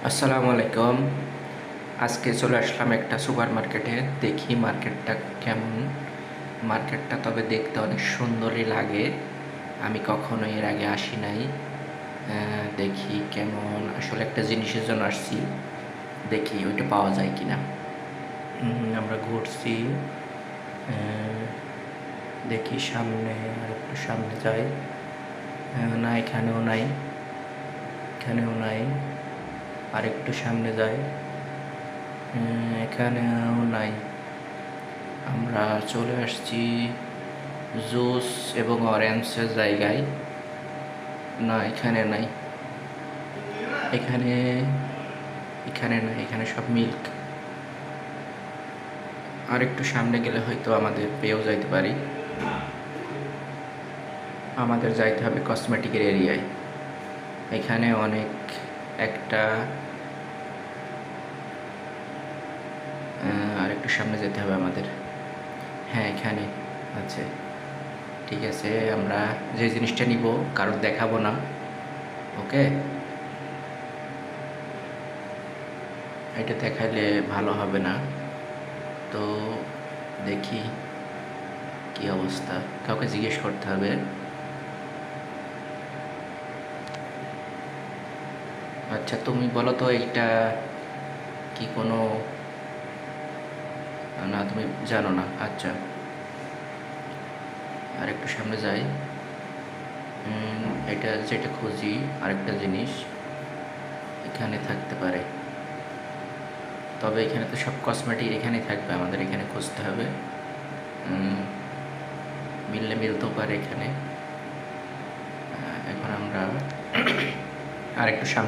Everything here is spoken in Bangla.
আসসালামু আলাইকুম। আজকে চলে আসলাম একটা সুপার মার্কেটে। দেখি মার্কেটটা কেমন। মার্কেটটা তবে দেখতে অনেক সুন্দরই লাগে। আমি কখনো এর আগে আসি নাই। দেখি কেমন, আসলে একটা জিনিসের জন্য আসছি। দেখি ওইটা পাওয়া যায় কিনা। আমরা ঘুরছি। দেখি সামনে, আর একটু সামনে যাই। না, এখানেও নাই, এখানেও নাই। আর একটু সামনে যাই। এখানেও নাই। আমরা চলে আসছি জুস এবং অরেঞ্জের জায়গায়। না, এখানে নাই। এখানে এখানে নাই, এখানে সব মিল্ক। আর একটু সামনে গেলে হয়তো আমাদের পেয়েও যাইতে পারি। আমাদের যাইতে হবে কসমেটিকের এরিয়ায়। এখানে অনেক একটা আর একটু সামনে যেতে হবে আমাদের। হ্যাঁ, এখানে আছে। ঠিক আছে, আমরা যে জিনিসটা নিব কারোর দেখাবো না। ওকে, এটা দেখাইলে ভালো হবে না। তো দেখি কি অবস্থা, কাউকে জিজ্ঞেস করতে হবে। আচ্ছা, তুমি বলো তো এইটা কি কোনো, না তুমি জানো না। আচ্ছা, আর একটু সামনে যাই। এটা যেটা খুঁজি, আরেকটা জিনিস এখানে থাকতে পারে। তবে এখানে তো সব কসমেটিক এখানেই থাকবে, আমাদের এখানে খুঁজতে হবে। মিললে মিলতেও পারে এখানে। এখন আমরা আর একটু সামনে